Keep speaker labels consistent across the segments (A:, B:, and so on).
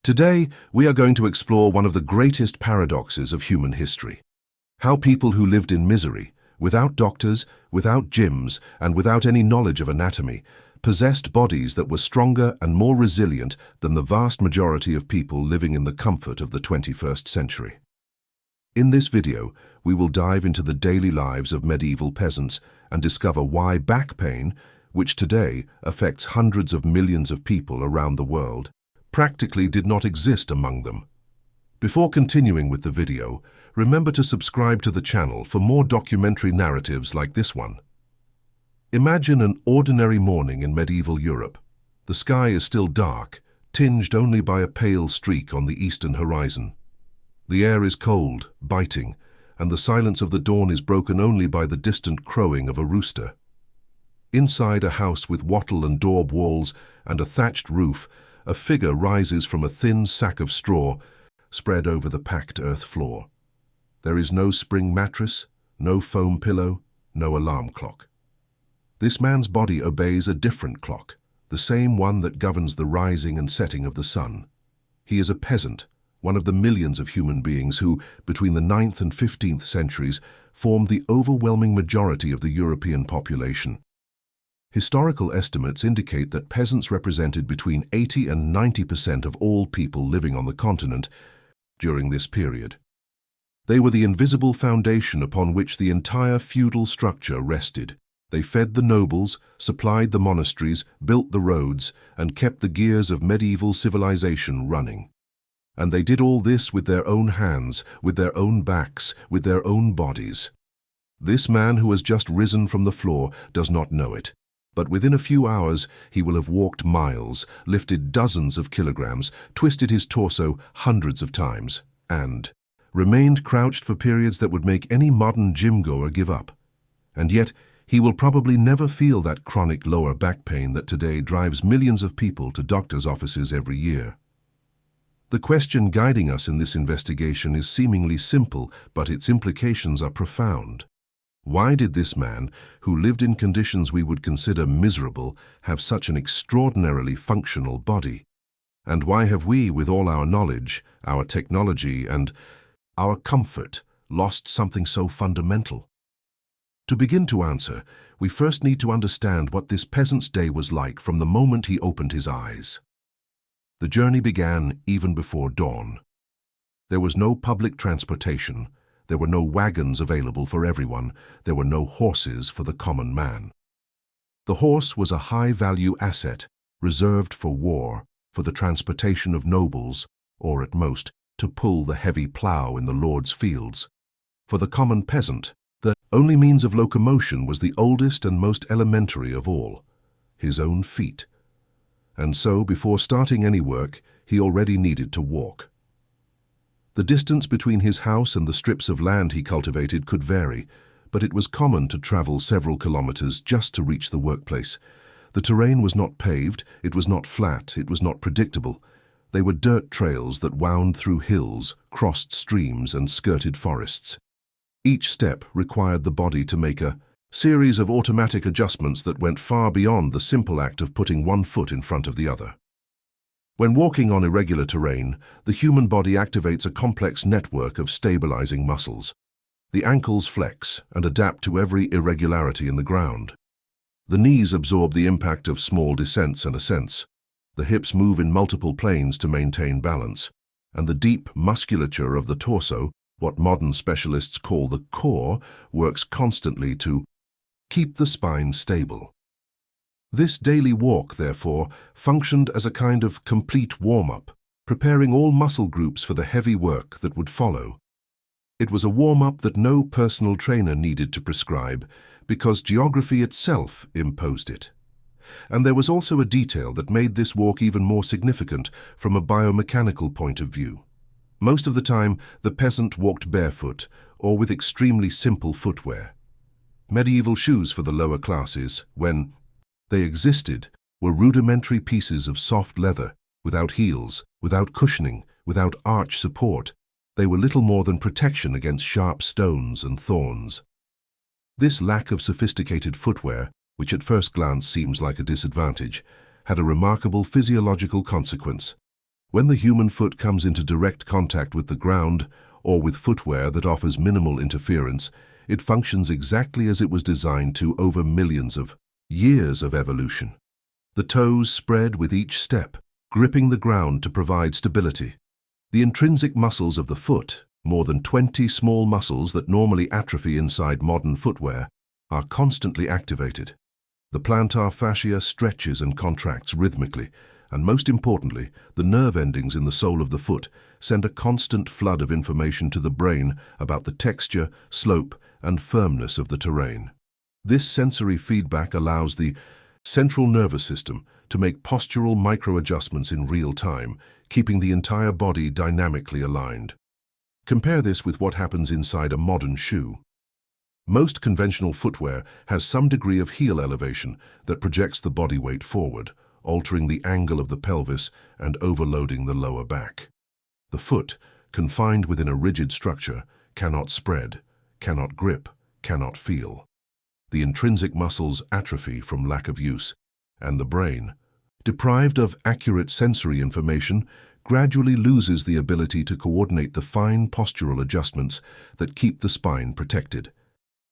A: Today, we are going to explore one of the greatest paradoxes of human history. How people who lived in misery, without doctors, without gyms, and without any knowledge of anatomy, possessed bodies that were stronger and more resilient than the vast majority of people living in the comfort of the 21st century. In this video, we will dive into the daily lives of medieval peasants and discover why back pain, which today affects hundreds of millions of people around the world, practically did not exist among them. Before continuing with the video, remember to subscribe to the channel for more documentary narratives like this one. Imagine an ordinary morning in medieval Europe. The sky is still dark, tinged only by a pale streak on the eastern horizon. The air is cold, biting, and the silence of the dawn is broken only by the distant crowing of a rooster. Inside a house with wattle and daub walls and a thatched roof, a figure rises from a thin sack of straw spread over the packed earth floor. There is no spring mattress, no foam pillow, no alarm clock. This man's body obeys a different clock, the same one that governs the rising and setting of the sun. He is a peasant, one of the millions of human beings who, between the 9th and 15th centuries, formed the overwhelming majority of the European population. Historical estimates indicate that peasants represented between 80 and 90% of all people living on the continent during this period. They were the invisible foundation upon which the entire feudal structure rested. They fed the nobles, supplied the monasteries, built the roads, and kept the gears of medieval civilization running. And they did all this with their own hands, with their own backs, with their own bodies. This man who has just risen from the floor does not know it. But within a few hours, he will have walked miles, lifted dozens of kilograms, twisted his torso hundreds of times, and remained crouched for periods that would make any modern gym-goer give up. And yet, he will probably never feel that chronic lower back pain that today drives millions of people to doctors' offices every year. The question guiding us in this investigation is seemingly simple, but its implications are profound. Why did this man, who lived in conditions we would consider miserable, have such an extraordinarily functional body? And why have we, with all our knowledge, our technology, and our comfort, lost something so fundamental? To begin to answer, we first need to understand what this peasant's day was like from the moment he opened his eyes. The journey began even before dawn. There was no public transportation. There were no wagons available for everyone. There were no horses for the common man. The horse was a high-value asset, reserved for war, for the transportation of nobles, or at most, to pull the heavy plough in the lord's fields. For the common peasant, the only means of locomotion was the oldest and most elementary of all, his own feet. And so, before starting any work, he already needed to walk. The distance between his house and the strips of land he cultivated could vary, but it was common to travel several kilometers just to reach the workplace. The terrain was not paved, it was not flat, it was not predictable. They were dirt trails that wound through hills, crossed streams, and skirted forests. Each step required the body to make a series of automatic adjustments that went far beyond the simple act of putting one foot in front of the other. When walking on irregular terrain, the human body activates a complex network of stabilizing muscles. The ankles flex and adapt to every irregularity in the ground. The knees absorb the impact of small descents and ascents. The hips move in multiple planes to maintain balance. And the deep musculature of the torso, what modern specialists call the core, works constantly to keep the spine stable. This daily walk, therefore, functioned as a kind of complete warm-up, preparing all muscle groups for the heavy work that would follow. It was a warm-up that no personal trainer needed to prescribe, because geography itself imposed it. And there was also a detail that made this walk even more significant from a biomechanical point of view. Most of the time, the peasant walked barefoot, or with extremely simple footwear. Medieval shoes for the lower classes, when they existed, were rudimentary pieces of soft leather, without heels, without cushioning, without arch support. They were little more than protection against sharp stones and thorns. This lack of sophisticated footwear, which at first glance seems like a disadvantage, had a remarkable physiological consequence. When the human foot comes into direct contact with the ground, or with footwear that offers minimal interference, it functions exactly as it was designed to over millions of years of evolution. The toes spread with each step, gripping the ground to provide stability. The intrinsic muscles of the foot, more than 20 small muscles that normally atrophy inside modern footwear, are constantly activated. The plantar fascia stretches and contracts rhythmically, and most importantly, the nerve endings in the sole of the foot send a constant flood of information to the brain about the texture, slope, and firmness of the terrain. This sensory feedback allows the central nervous system to make postural micro-adjustments in real time, keeping the entire body dynamically aligned. Compare this with what happens inside a modern shoe. Most conventional footwear has some degree of heel elevation that projects the body weight forward, altering the angle of the pelvis and overloading the lower back. The foot, confined within a rigid structure, cannot spread, cannot grip, cannot feel. The intrinsic muscles atrophy from lack of use, and the brain, deprived of accurate sensory information, gradually loses the ability to coordinate the fine postural adjustments that keep the spine protected.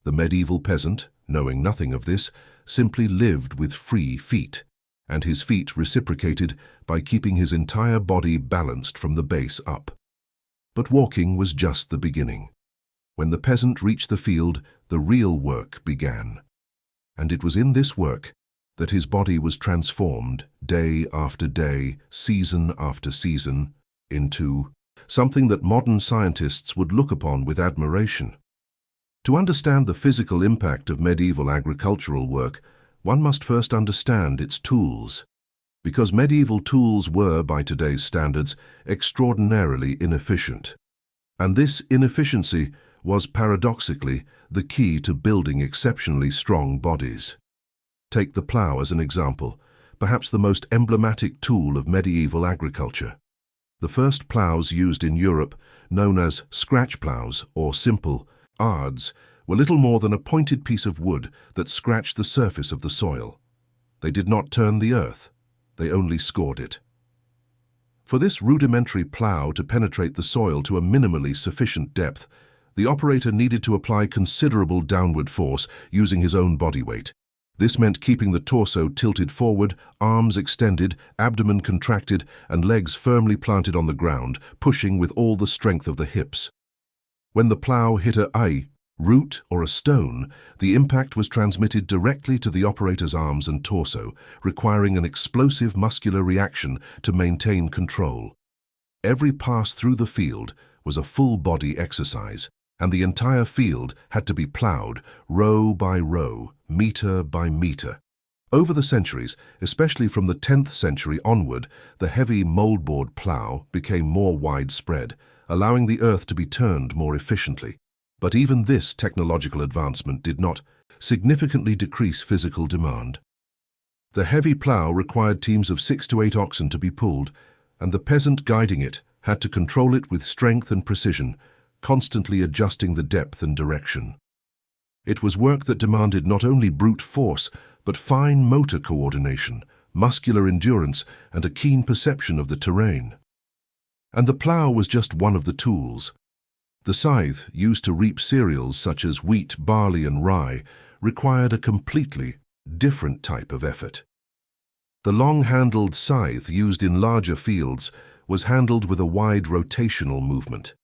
A: The medieval peasant, knowing nothing of this, simply lived with free feet, and his feet reciprocated by keeping his entire body balanced from the base up. But walking was just the beginning. When the peasant reached the field, the real work began. And it was in this work that his body was transformed day after day, season after season, into something that modern scientists would look upon with admiration. To understand the physical impact of medieval agricultural work, one must first understand its tools, because medieval tools were, by today's standards, extraordinarily inefficient. And this inefficiency was paradoxically the key to building exceptionally strong bodies. Take the plough as an example, perhaps the most emblematic tool of medieval agriculture. The first ploughs used in Europe, known as scratch ploughs or simple ards, were little more than a pointed piece of wood that scratched the surface of the soil. They did not turn the earth, they only scored it. For this rudimentary plough to penetrate the soil to a minimally sufficient depth, the operator needed to apply considerable downward force using his own body weight. This meant keeping the torso tilted forward, arms extended, abdomen contracted, and legs firmly planted on the ground, pushing with all the strength of the hips. When the plough hit a root or a stone, the impact was transmitted directly to the operator's arms and torso, requiring an explosive muscular reaction to maintain control. Every pass through the field was a full-body exercise, and the entire field had to be ploughed row by row, meter by meter. Over the centuries, especially from the 10th century onward, the heavy moldboard plough became more widespread, allowing the earth to be turned more efficiently. But even this technological advancement did not significantly decrease physical demand. The heavy plough required teams of 6 to 8 oxen to be pulled, and the peasant guiding it had to control it with strength and precision, constantly adjusting the depth and direction. It was work that demanded not only brute force, but fine motor coordination, muscular endurance, and a keen perception of the terrain. And the plough was just one of the tools. The scythe, used to reap cereals such as wheat, barley, and rye, required a completely different type of effort. The long-handled scythe used in larger fields was handled with a wide rotational movement.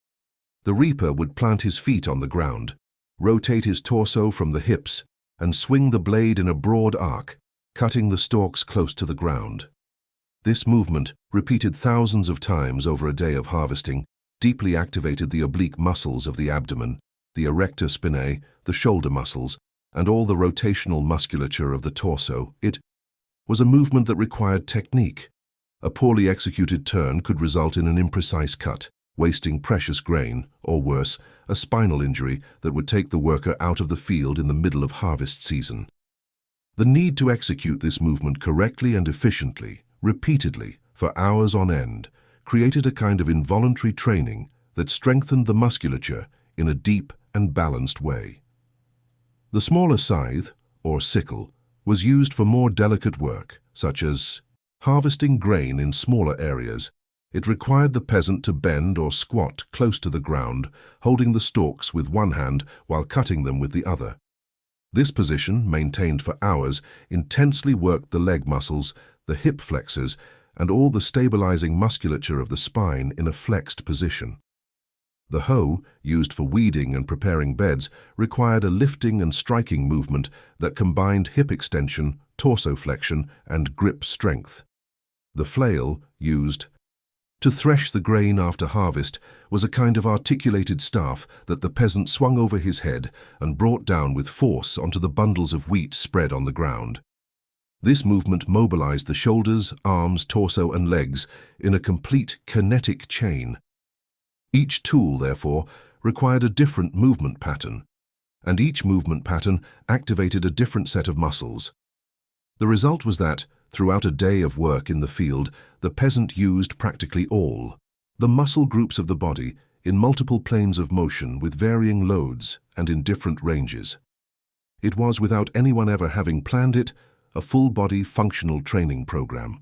A: The reaper would plant his feet on the ground, rotate his torso from the hips, and swing the blade in a broad arc, cutting the stalks close to the ground. This movement, repeated thousands of times over a day of harvesting, deeply activated the oblique muscles of the abdomen, the erector spinae, the shoulder muscles, and all the rotational musculature of the torso. It was a movement that required technique. A poorly executed turn could result in an imprecise cut, wasting precious grain, or worse, a spinal injury that would take the worker out of the field in the middle of harvest season. The need to execute this movement correctly and efficiently, repeatedly, for hours on end, created a kind of involuntary training that strengthened the musculature in a deep and balanced way. The smaller scythe, or sickle, was used for more delicate work, such as harvesting grain in smaller areas, It required the peasant to bend or squat close to the ground, holding the stalks with one hand while cutting them with the other. This position, maintained for hours, intensely worked the leg muscles, the hip flexors, and all the stabilizing musculature of the spine in a flexed position. The hoe, used for weeding and preparing beds, required a lifting and striking movement that combined hip extension, torso flexion, and grip strength. The flail, used to thresh the grain after harvest, was a kind of articulated staff that the peasant swung over his head and brought down with force onto the bundles of wheat spread on the ground. This movement mobilized the shoulders, arms, torso, and legs in a complete kinetic chain. Each tool, therefore, required a different movement pattern, and each movement pattern activated a different set of muscles. The result was that, throughout a day of work in the field, the peasant used practically all the muscle groups of the body in multiple planes of motion with varying loads and in different ranges. It was, without anyone ever having planned it, a full-body functional training program.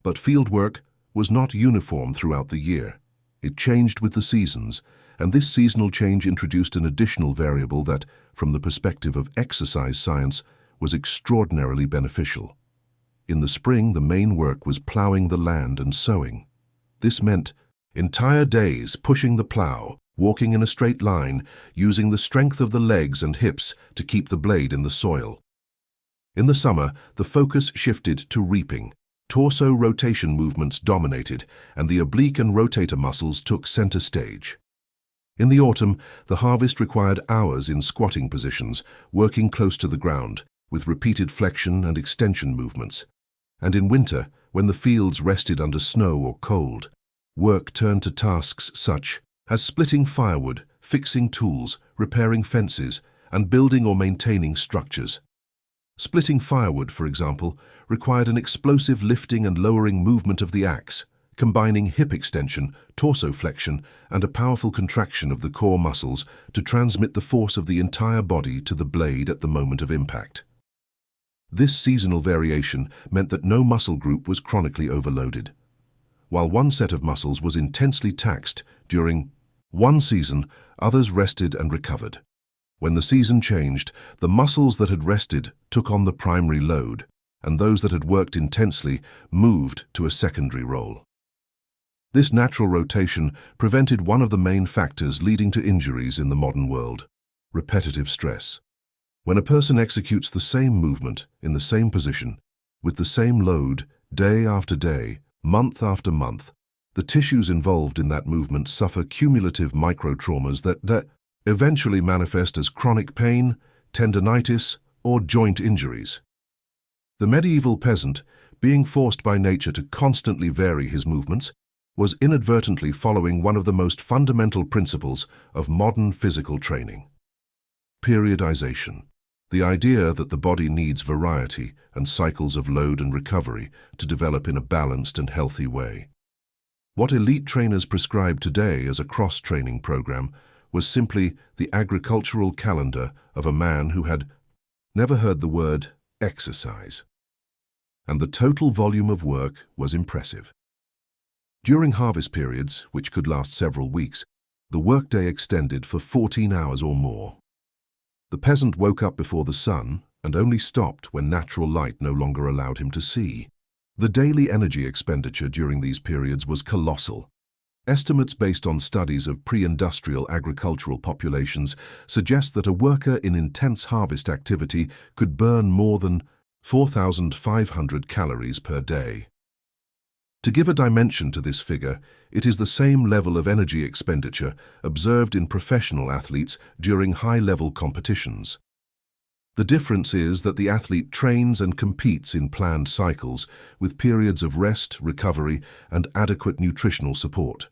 A: But field work was not uniform throughout the year. It changed with the seasons, and this seasonal change introduced an additional variable that, from the perspective of exercise science, was extraordinarily beneficial. In the spring, the main work was ploughing the land and sowing. This meant entire days pushing the plough, walking in a straight line, using the strength of the legs and hips to keep the blade in the soil. In the summer, the focus shifted to reaping. Torso rotation movements dominated, and the oblique and rotator muscles took center stage. In the autumn, the harvest required hours in squatting positions, working close to the ground, with repeated flexion and extension movements. And in winter, when the fields rested under snow or cold, work turned to tasks such as splitting firewood, fixing tools, repairing fences, and building or maintaining structures. Splitting firewood, for example, required an explosive lifting and lowering movement of the axe, combining hip extension, torso flexion, and a powerful contraction of the core muscles to transmit the force of the entire body to the blade at the moment of impact. This seasonal variation meant that no muscle group was chronically overloaded. While one set of muscles was intensely taxed during one season, others rested and recovered. When the season changed, the muscles that had rested took on the primary load, and those that had worked intensely moved to a secondary role. This natural rotation prevented one of the main factors leading to injuries in the modern world: repetitive stress. When a person executes the same movement in the same position, with the same load, day after day, month after month, the tissues involved in that movement suffer cumulative microtraumas that eventually manifest as chronic pain, tendinitis, or joint injuries. The medieval peasant, being forced by nature to constantly vary his movements, was inadvertently following one of the most fundamental principles of modern physical training: periodization. The idea that the body needs variety and cycles of load and recovery to develop in a balanced and healthy way. What elite trainers prescribe today as a cross-training program was simply the agricultural calendar of a man who had never heard the word exercise. And the total volume of work was impressive. During harvest periods, which could last several weeks, the workday extended for 14 hours or more. The peasant woke up before the sun and only stopped when natural light no longer allowed him to see. The daily energy expenditure during these periods was colossal. Estimates based on studies of pre-industrial agricultural populations suggest that a worker in intense harvest activity could burn more than 4,500 calories per day. To give a dimension to this figure, it is the same level of energy expenditure observed in professional athletes during high-level competitions. The difference is that the athlete trains and competes in planned cycles with periods of rest, recovery, and adequate nutritional support.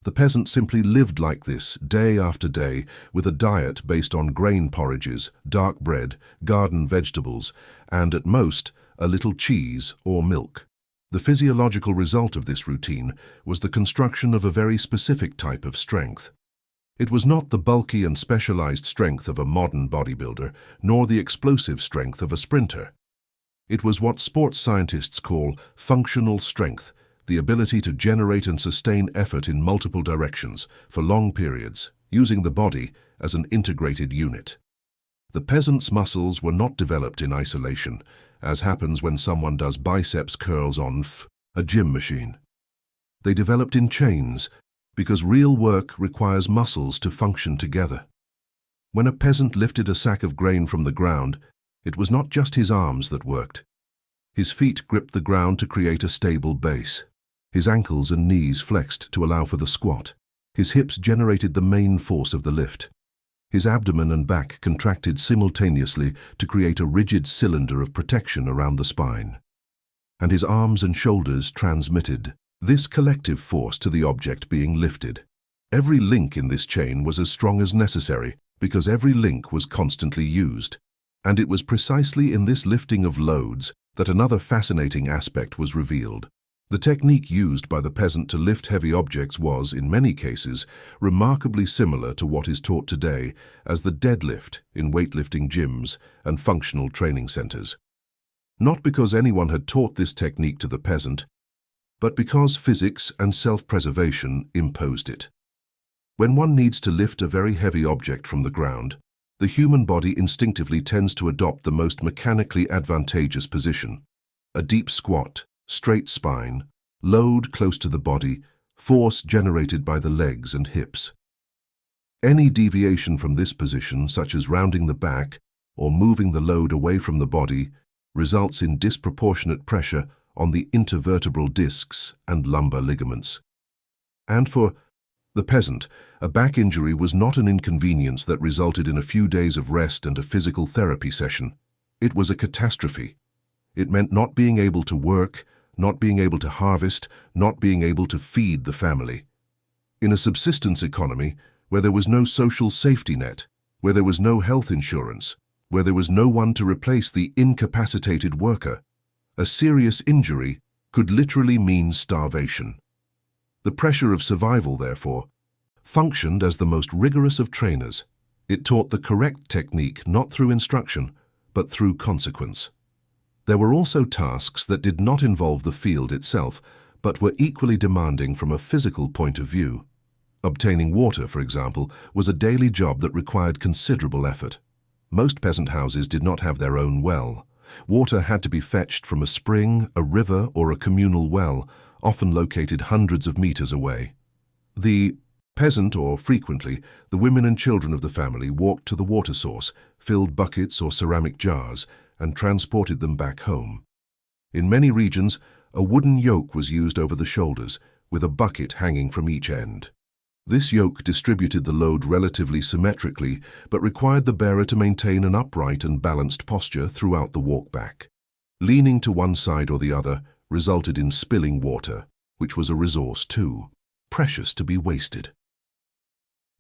A: The peasant simply lived like this day after day with a diet based on grain porridges, dark bread, garden vegetables, and at most, a little cheese or milk. The physiological result of this routine was the construction of a very specific type of strength. It was not the bulky and specialized strength of a modern bodybuilder, nor the explosive strength of a sprinter. It was what sports scientists call functional strength, the ability to generate and sustain effort in multiple directions for long periods, using the body as an integrated unit. The peasant's muscles were not developed in isolation, as happens when someone does biceps curls on a gym machine. They developed in chains, because real work requires muscles to function together. When a peasant lifted a sack of grain from the ground, it was not just his arms that worked. His feet gripped the ground to create a stable base. His ankles and knees flexed to allow for the squat. His hips generated the main force of the lift. His abdomen and back contracted simultaneously to create a rigid cylinder of protection around the spine. And his arms and shoulders transmitted this collective force to the object being lifted. Every link in this chain was as strong as necessary because every link was constantly used. And it was precisely in this lifting of loads that another fascinating aspect was revealed. The technique used by the peasant to lift heavy objects was, in many cases, remarkably similar to what is taught today as the deadlift in weightlifting gyms and functional training centers. Not because anyone had taught this technique to the peasant, but because physics and self-preservation imposed it. When one needs to lift a very heavy object from the ground, the human body instinctively tends to adopt the most mechanically advantageous position: a deep squat, straight spine, load close to the body, force generated by the legs and hips. Any deviation from this position, such as rounding the back or moving the load away from the body, results in disproportionate pressure on the intervertebral discs and lumbar ligaments. And for the peasant, a back injury was not an inconvenience that resulted in a few days of rest and a physical therapy session. It was a catastrophe. It meant not being able to work, not being able to harvest, not being able to feed the family. In a subsistence economy, where there was no social safety net, where there was no health insurance, where there was no one to replace the incapacitated worker, a serious injury could literally mean starvation. The pressure of survival, therefore, functioned as the most rigorous of trainers. It taught the correct technique not through instruction, but through consequence. There were also tasks that did not involve the field itself, but were equally demanding from a physical point of view. Obtaining water, for example, was a daily job that required considerable effort. Most peasant houses did not have their own well. Water had to be fetched from a spring, a river, or a communal well, often located hundreds of meters away. The peasant, or frequently, the women and children of the family, walked to the water source, filled buckets or ceramic jars, and transported them back home. In many regions, a wooden yoke was used over the shoulders, with a bucket hanging from each end. This yoke distributed the load relatively symmetrically, but required the bearer to maintain an upright and balanced posture throughout the walk back. Leaning to one side or the other resulted in spilling water, which was a resource too precious to be wasted.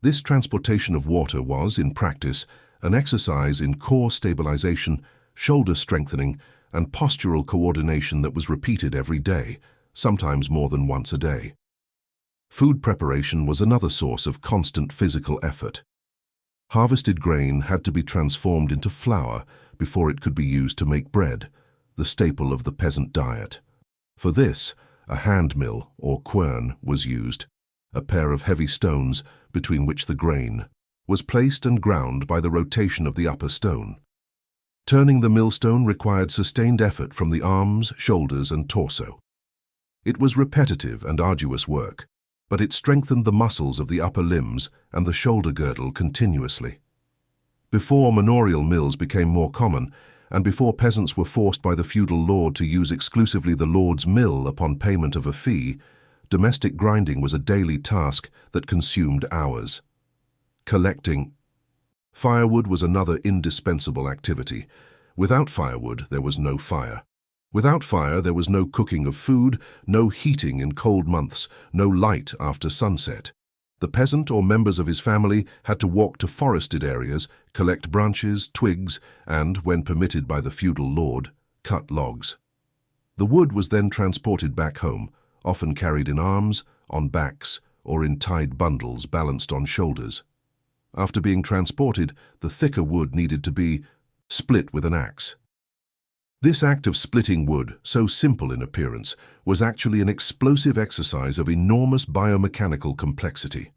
A: This transportation of water was, in practice, an exercise in core stabilization, shoulder strengthening, and postural coordination that was repeated every day, sometimes more than once a day. Food preparation was another source of constant physical effort. Harvested grain had to be transformed into flour before it could be used to make bread, the staple of the peasant diet. For this, a hand mill, or quern, was used, a pair of heavy stones between which the grain was placed and ground by the rotation of the upper stone. Turning the millstone required sustained effort from the arms, shoulders, and torso. It was repetitive and arduous work, but it strengthened the muscles of the upper limbs and the shoulder girdle continuously. Before manorial mills became more common, and before peasants were forced by the feudal lord to use exclusively the lord's mill upon payment of a fee, domestic grinding was a daily task that consumed hours. Collecting firewood was another indispensable activity. Without firewood, there was no fire. Without fire, there was no cooking of food, no heating in cold months, no light after sunset. The peasant or members of his family had to walk to forested areas, collect branches, twigs, and, when permitted by the feudal lord, cut logs. The wood was then transported back home, often carried in arms, on backs, or in tied bundles balanced on shoulders. After being transported, the thicker wood needed to be split with an axe. This act of splitting wood, so simple in appearance, was actually an explosive exercise of enormous biomechanical complexity.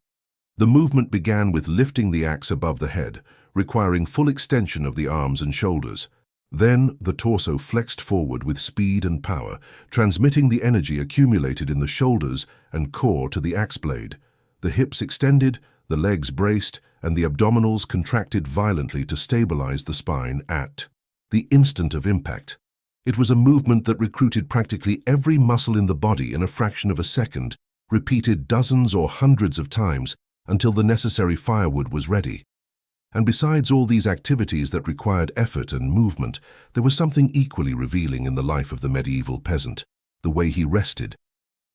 A: The movement began with lifting the axe above the head, requiring full extension of the arms and shoulders. Then, the torso flexed forward with speed and power, transmitting the energy accumulated in the shoulders and core to the axe blade. The hips extended, the legs braced, and the abdominals contracted violently to stabilize the spine at the instant of impact. It was a movement that recruited practically every muscle in the body in a fraction of a second, repeated dozens or hundreds of times until the necessary firewood was ready. And besides all these activities that required effort and movement, there was something equally revealing in the life of the medieval peasant, the way he rested.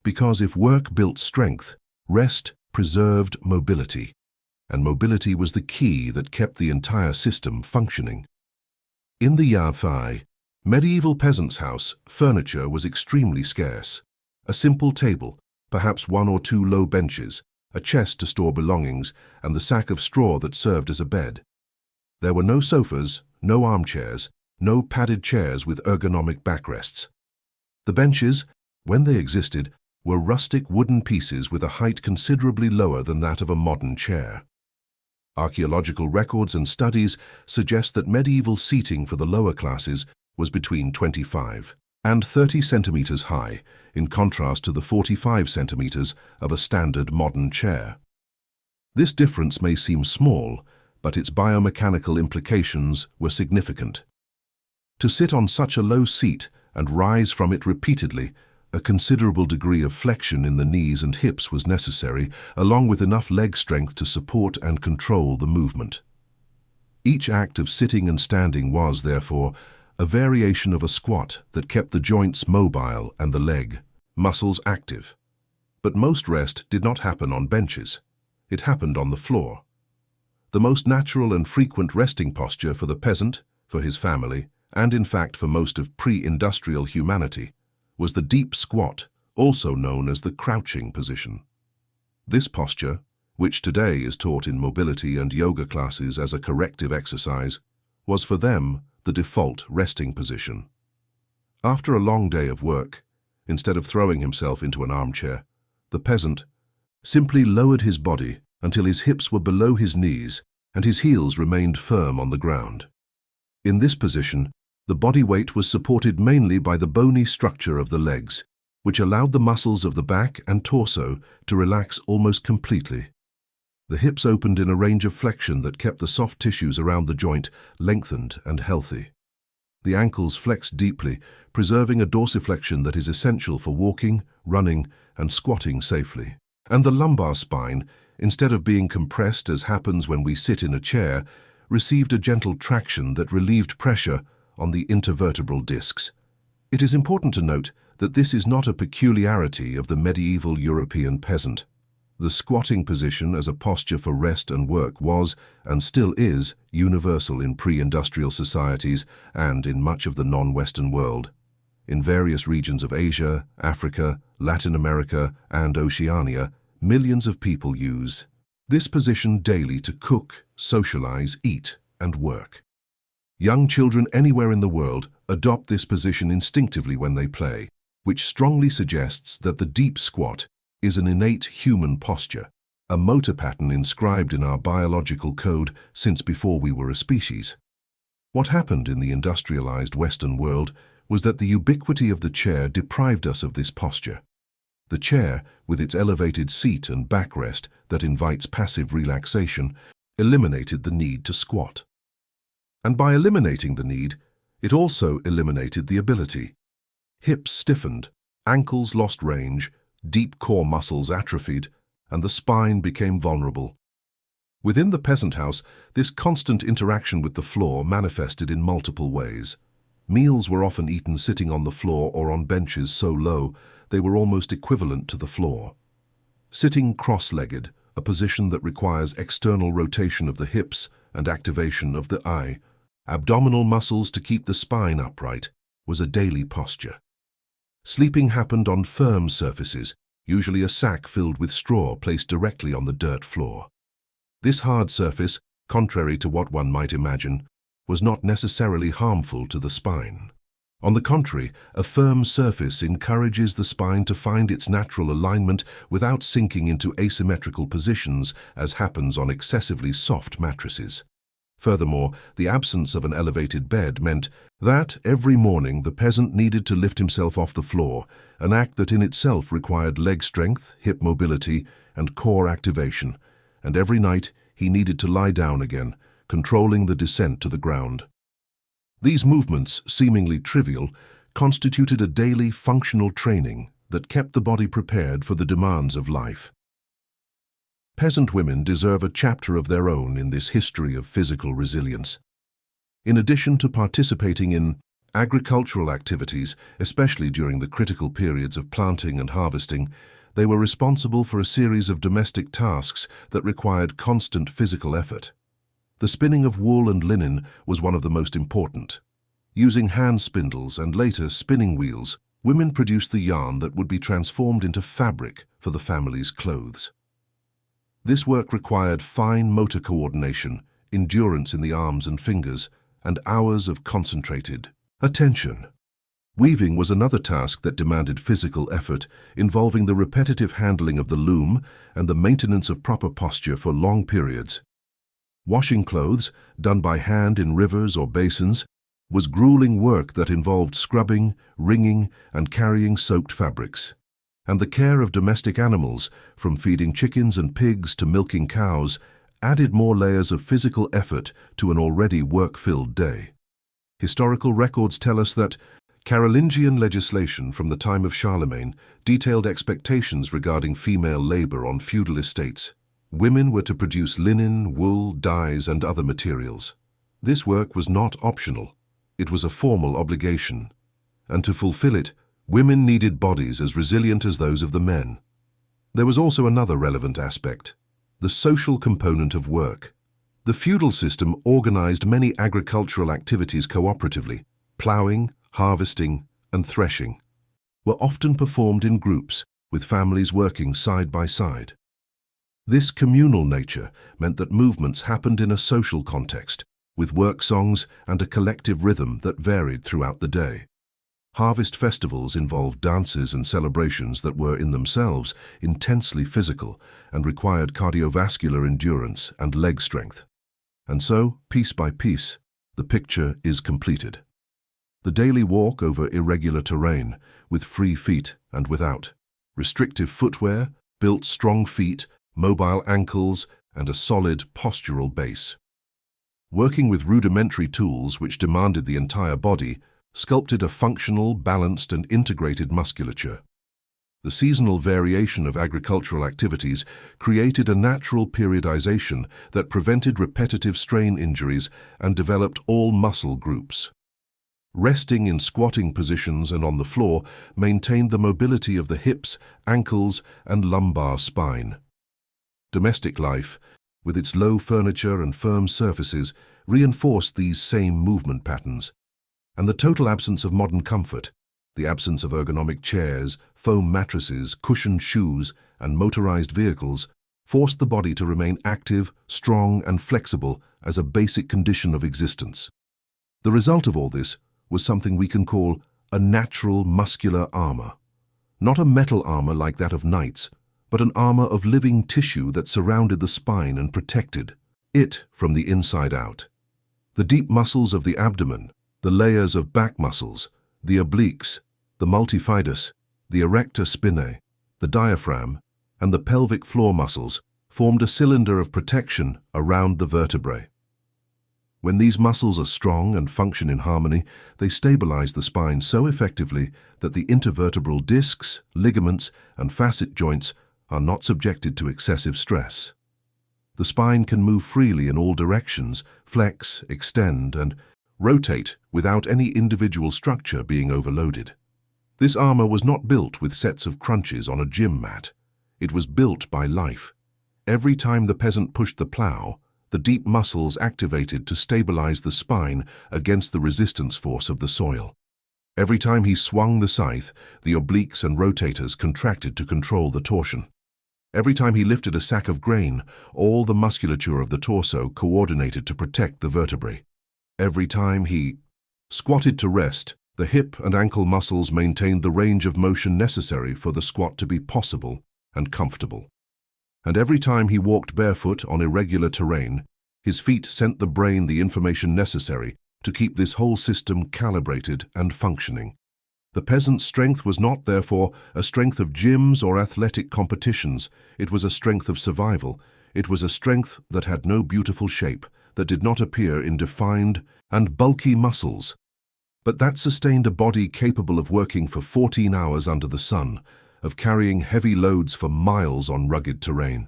A: Because if work built strength, rest preserved mobility, and mobility was the key that kept the entire system functioning. In the Yafai, medieval peasant's house, furniture was extremely scarce. A simple table, perhaps one or two low benches, a chest to store belongings, and the sack of straw that served as a bed. There were no sofas, no armchairs, no padded chairs with ergonomic backrests. The benches, when they existed, were rustic wooden pieces with a height considerably lower than that of a modern chair. Archaeological records and studies suggest that medieval seating for the lower classes was between 25 and 30 centimeters high, in contrast to the 45 centimeters of a standard modern chair. This difference may seem small, but its biomechanical implications were significant. To sit on such a low seat and rise from it repeatedly, a considerable degree of flexion in the knees and hips was necessary, along with enough leg strength to support and control the movement. Each act of sitting and standing was, therefore, a variation of a squat that kept the joints mobile and the leg muscles active. But most rest did not happen on benches. It happened on the floor. The most natural and frequent resting posture for the peasant, for his family, and in fact for most of pre-industrial humanity, was the deep squat, also known as the crouching position. This posture, which today is taught in mobility and yoga classes as a corrective exercise, was for them the default resting position. After a long day of work, instead of throwing himself into an armchair, the peasant simply lowered his body until his hips were below his knees and his heels remained firm on the ground. In this position, the body weight was supported mainly by the bony structure of the legs, which allowed the muscles of the back and torso to relax almost completely. The hips opened in a range of flexion that kept the soft tissues around the joint lengthened and healthy. The ankles flexed deeply, preserving a dorsiflexion that is essential for walking, running, and squatting safely. And the lumbar spine, instead of being compressed as happens when we sit in a chair, received a gentle traction that relieved pressure on the intervertebral discs. It is important to note that this is not a peculiarity of the medieval European peasant. The squatting position as a posture for rest and work was, and still is, universal in pre-industrial societies and in much of the non-Western world. In various regions of Asia, Africa, Latin America, and Oceania, millions of people use this position daily to cook, socialize, eat, and work. Young children anywhere in the world adopt this position instinctively when they play, which strongly suggests that the deep squat is an innate human posture, a motor pattern inscribed in our biological code since before we were a species. What happened in the industrialized Western world was that the ubiquity of the chair deprived us of this posture. The chair, with its elevated seat and backrest that invites passive relaxation, eliminated the need to squat. And by eliminating the need, it also eliminated the ability. Hips stiffened, ankles lost range, deep core muscles atrophied, and the spine became vulnerable. Within the peasant house, this constant interaction with the floor manifested in multiple ways. Meals were often eaten sitting on the floor or on benches so low they were almost equivalent to the floor. Sitting cross-legged, a position that requires external rotation of the hips and activation of the abdominal muscles to keep the spine upright, was a daily posture. Sleeping happened on firm surfaces, usually a sack filled with straw placed directly on the dirt floor. This hard surface, contrary to what one might imagine, was not necessarily harmful to the spine. On the contrary, a firm surface encourages the spine to find its natural alignment without sinking into asymmetrical positions, as happens on excessively soft mattresses. Furthermore, the absence of an elevated bed meant that every morning the peasant needed to lift himself off the floor, an act that in itself required leg strength, hip mobility, and core activation, and every night he needed to lie down again, controlling the descent to the ground. These movements, seemingly trivial, constituted a daily functional training that kept the body prepared for the demands of life. Peasant women deserve a chapter of their own in this history of physical resilience. In addition to participating in agricultural activities, especially during the critical periods of planting and harvesting, they were responsible for a series of domestic tasks that required constant physical effort. The spinning of wool and linen was one of the most important. Using hand spindles and later spinning wheels, women produced the yarn that would be transformed into fabric for the family's clothes. This work required fine motor coordination, endurance in the arms and fingers, and hours of concentrated attention. Weaving was another task that demanded physical effort, involving the repetitive handling of the loom and the maintenance of proper posture for long periods. Washing clothes, done by hand in rivers or basins, was grueling work that involved scrubbing, wringing, and carrying soaked fabrics. And the care of domestic animals, from feeding chickens and pigs to milking cows, added more layers of physical effort to an already work-filled day. Historical records tell us that Carolingian legislation from the time of Charlemagne detailed expectations regarding female labor on feudal estates. Women were to produce linen, wool, dyes, and other materials. This work was not optional. It was a formal obligation. And to fulfill it, women needed bodies as resilient as those of the men. There was also another relevant aspect: the social component of work. The feudal system organized many agricultural activities cooperatively. Ploughing, harvesting, and threshing were often performed in groups, with families working side by side. This communal nature meant that movements happened in a social context, with work songs and a collective rhythm that varied throughout the day. Harvest festivals involved dances and celebrations that were in themselves intensely physical and required cardiovascular endurance and leg strength. And so, piece by piece, the picture is completed. The daily walk over irregular terrain, with free feet and without, restrictive footwear, built strong feet, mobile ankles, and a solid postural base. Working with rudimentary tools which demanded the entire body, sculpted a functional, balanced, and integrated musculature. The seasonal variation of agricultural activities created a natural periodization that prevented repetitive strain injuries and developed all muscle groups. Resting in squatting positions and on the floor maintained the mobility of the hips, ankles, and lumbar spine. Domestic life, with its low furniture and firm surfaces, reinforced these same movement patterns. And the total absence of modern comfort, the absence of ergonomic chairs, foam mattresses, cushioned shoes, and motorized vehicles, forced the body to remain active, strong, and flexible as a basic condition of existence. The result of all this was something we can call a natural muscular armor. Not a metal armor like that of knights, but an armor of living tissue that surrounded the spine and protected it from the inside out. The deep muscles of the abdomen, the layers of back muscles, the obliques, the multifidus, the erector spinae, the diaphragm, and the pelvic floor muscles formed a cylinder of protection around the vertebrae. When these muscles are strong and function in harmony, they stabilize the spine so effectively that the intervertebral discs, ligaments, and facet joints are not subjected to excessive stress. The spine can move freely in all directions, flex, extend, and rotate without any individual structure being overloaded. This armor was not built with sets of crunches on a gym mat. It was built by life. Every time the peasant pushed the plow, the deep muscles activated to stabilize the spine against the resistance force of the soil. Every time he swung the scythe, the obliques and rotators contracted to control the torsion. Every time he lifted a sack of grain, all the musculature of the torso coordinated to protect the vertebrae. Every time he squatted to rest, The hip and ankle muscles maintained the range of motion necessary for the squat to be possible and comfortable. And every time he walked barefoot on irregular terrain, his feet sent the brain the information necessary to keep this whole system calibrated and functioning. The peasant's strength was not, therefore, a strength of gyms or athletic competitions. It was a strength of survival. It was a strength that had no beautiful shape, that did not appear in defined and bulky muscles, but that sustained a body capable of working for 14 hours under the sun, of carrying heavy loads for miles on rugged terrain,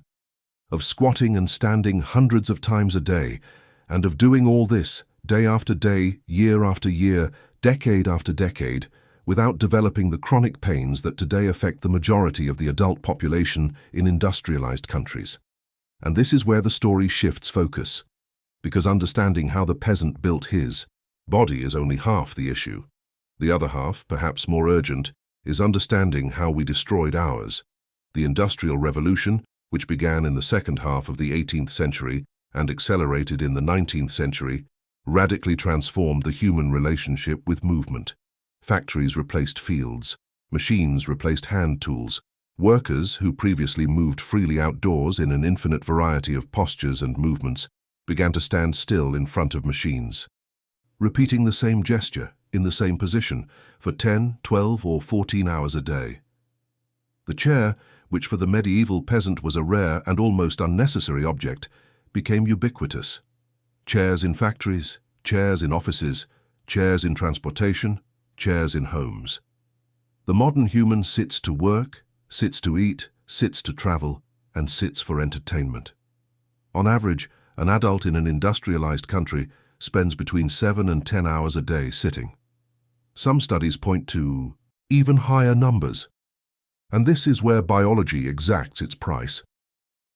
A: of squatting and standing hundreds of times a day, and of doing all this day after day, year after year, decade after decade, without developing the chronic pains that today affect the majority of the adult population in industrialized countries. And this is where the story shifts focus, because understanding how the peasant built his body is only half the issue. The other half, perhaps more urgent, is understanding how we destroyed ours. The Industrial Revolution, which began in the second half of the 18th century and accelerated in the 19th century, radically transformed the human relationship with movement. Factories replaced fields, machines replaced hand tools, workers who previously moved freely outdoors in an infinite variety of postures and movements began to stand still in front of machines, repeating the same gesture in the same position for 10, 12, or 14 hours a day. The chair, which for the medieval peasant was a rare and almost unnecessary object, became ubiquitous. Chairs in factories, chairs in offices, chairs in transportation, chairs in homes. The modern human sits to work, sits to eat, sits to travel, and sits for entertainment. On average, an adult in an industrialized country spends between 7 and 10 hours a day sitting. Some studies point to even higher numbers. And this is where biology exacts its price.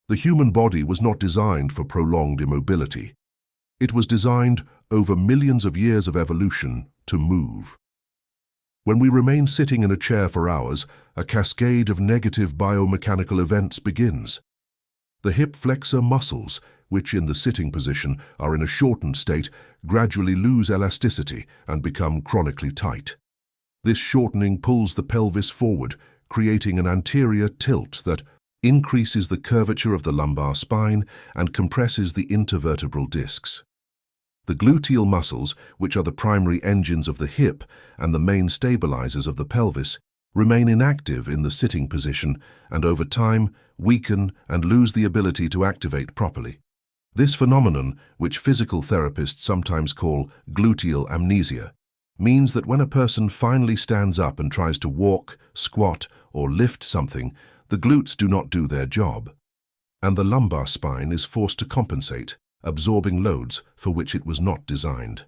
A: The human body was not designed for prolonged immobility. It was designed over millions of years of evolution to move. When we remain sitting in a chair for hours, a cascade of negative biomechanical events begins. The hip flexor muscles, which in the sitting position are in a shortened state, gradually lose elasticity and become chronically tight. This shortening pulls the pelvis forward, creating an anterior tilt that increases the curvature of the lumbar spine and compresses the intervertebral discs. The gluteal muscles, which are the primary engines of the hip and the main stabilizers of the pelvis, remain inactive in the sitting position and over time weaken and lose the ability to activate properly. This phenomenon, which physical therapists sometimes call gluteal amnesia, means that when a person finally stands up and tries to walk, squat, or lift something, the glutes do not do their job, and the lumbar spine is forced to compensate, absorbing loads for which it was not designed.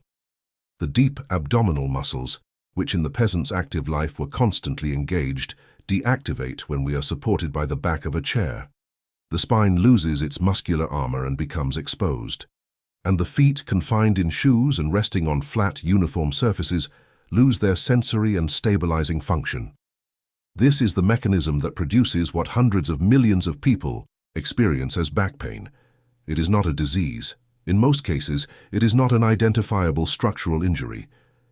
A: The deep abdominal muscles, which in the peasant's active life were constantly engaged, deactivate when we are supported by the back of a chair. The spine loses its muscular armor and becomes exposed, and the feet, confined in shoes and resting on flat, uniform surfaces, lose their sensory and stabilizing function. This is the mechanism that produces what hundreds of millions of people experience as back pain. It is not a disease. In most cases, it is not an identifiable structural injury.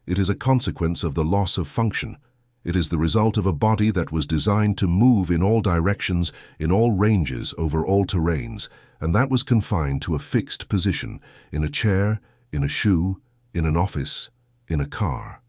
A: It is a consequence of the loss of function. It is the result of a body that was designed to move in all directions, in all ranges, over all terrains, and that was confined to a fixed position, in a chair, in a shoe, in an office, in a car.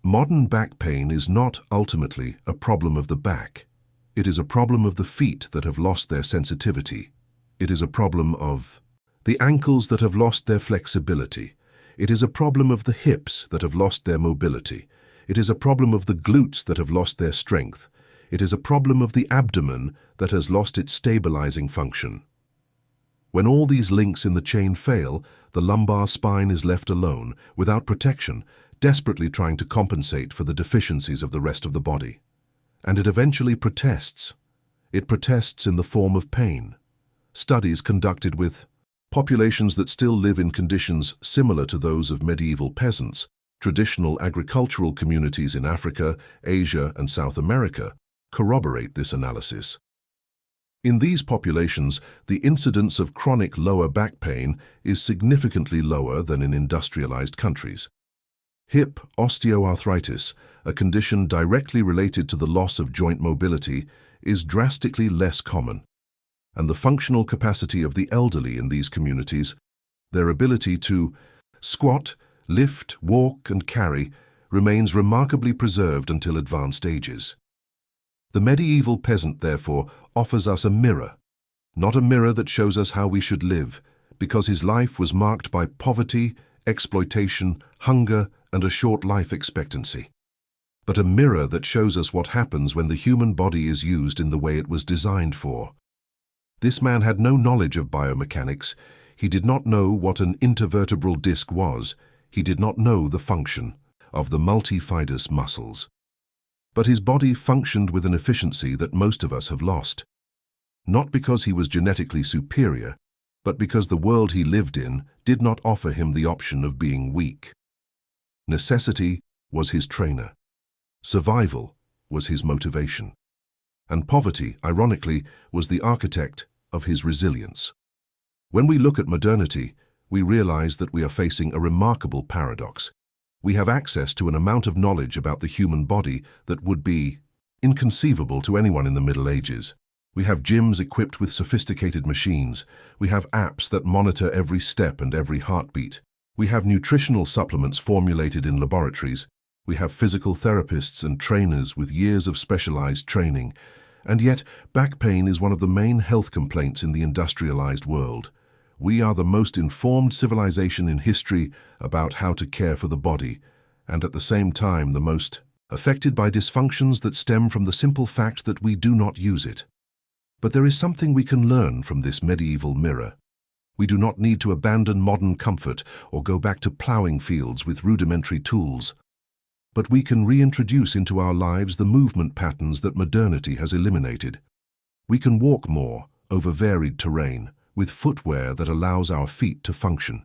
A: Modern back pain is not ultimately a problem of the back. It is a problem of the feet that have lost their sensitivity. It is a problem of the ankles that have lost their flexibility. It is a problem of the hips that have lost their mobility. It is a problem of the glutes that have lost their strength. It is a problem of the abdomen that has lost its stabilizing function. When all these links in the chain fail, the lumbar spine is left alone, without protection, desperately trying to compensate for the deficiencies of the rest of the body. And it eventually protests. It protests in the form of pain. Studies conducted with populations that still live in conditions similar to those of medieval peasants, traditional agricultural communities in Africa, Asia, and South America, corroborate this analysis. In these populations, the incidence of chronic lower back pain is significantly lower than in industrialized countries. Hip osteoarthritis, a condition directly related to the loss of joint mobility, is drastically less common, and the functional capacity of the elderly in these communities, their ability to squat, lift, walk, and carry, remains remarkably preserved until advanced ages. The medieval peasant, therefore, offers us a mirror, not a mirror that shows us how we should live, because his life was marked by poverty, exploitation, hunger, and a short life expectancy, but a mirror that shows us what happens when the human body is used in the way it was designed for. This man had no knowledge of biomechanics. He did not know what an intervertebral disc was. He did not know the function of the multifidus muscles. But his body functioned with an efficiency that most of us have lost, not because he was genetically superior, but because the world he lived in did not offer him the option of being weak. Necessity was his trainer. Survival was his motivation. And poverty, ironically, was the architect of his resilience. When we look at modernity, we realize that we are facing a remarkable paradox. We have access to an amount of knowledge about the human body that would be inconceivable to anyone in the Middle Ages. We have gyms equipped with sophisticated machines. We have apps that monitor every step and every heartbeat. We have nutritional supplements formulated in laboratories. We have physical therapists and trainers with years of specialized training. And yet, back pain is one of the main health complaints in the industrialized world. We are the most informed civilization in history about how to care for the body, and at the same time the most affected by dysfunctions that stem from the simple fact that we do not use it. But there is something we can learn from this medieval mirror. We do not need to abandon modern comfort or go back to plowing fields with rudimentary tools. But we can reintroduce into our lives the movement patterns that modernity has eliminated. We can walk more over varied terrain with footwear that allows our feet to function.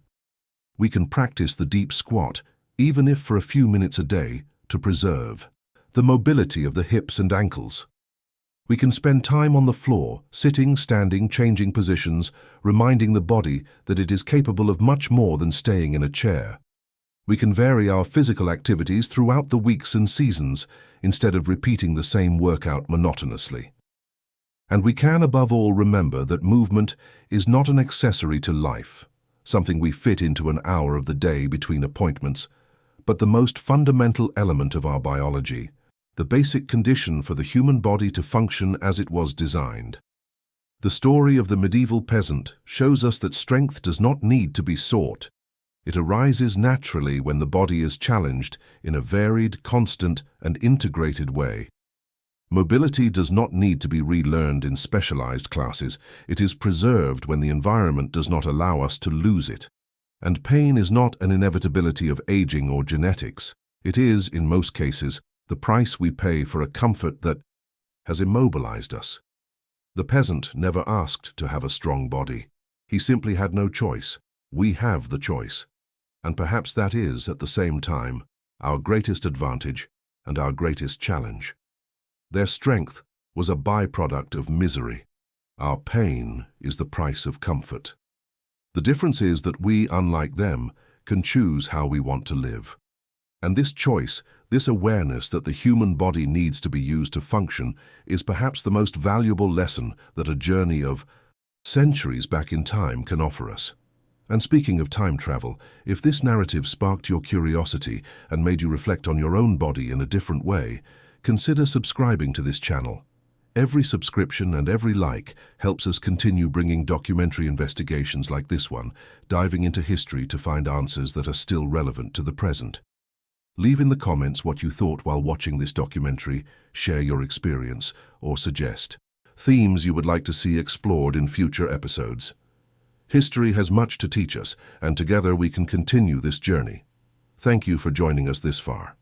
A: We can practice the deep squat, even if for a few minutes a day, to preserve the mobility of the hips and ankles. We can spend time on the floor, sitting, standing, changing positions, reminding the body that it is capable of much more than staying in a chair. We can vary our physical activities throughout the weeks and seasons, instead of repeating the same workout monotonously. And we can, above all, remember that movement is not an accessory to life, something we fit into an hour of the day between appointments, but the most fundamental element of our biology, the basic condition for the human body to function as it was designed. The story of the medieval peasant shows us that strength does not need to be sought. It arises naturally when the body is challenged in a varied, constant, and integrated way. Mobility does not need to be relearned in specialized classes. It is preserved when the environment does not allow us to lose it. And pain is not an inevitability of aging or genetics. It is, in most cases, the price we pay for a comfort that has immobilized us. The peasant never asked to have a strong body. He simply had no choice. We have the choice. And perhaps that is, at the same time, our greatest advantage and our greatest challenge. Their strength was a byproduct of misery. Our pain is the price of comfort. The difference is that we, unlike them, can choose how we want to live. And this choice, this awareness that the human body needs to be used to function, is perhaps the most valuable lesson that a journey of centuries back in time can offer us. And speaking of time travel, if this narrative sparked your curiosity and made you reflect on your own body in a different way, consider subscribing to this channel. Every subscription and every like helps us continue bringing documentary investigations like this one, diving into history to find answers that are still relevant to the present. Leave in the comments what you thought while watching this documentary, share your experience, or suggest themes you would like to see explored in future episodes. History has much to teach us, and together we can continue this journey. Thank you for joining us this far.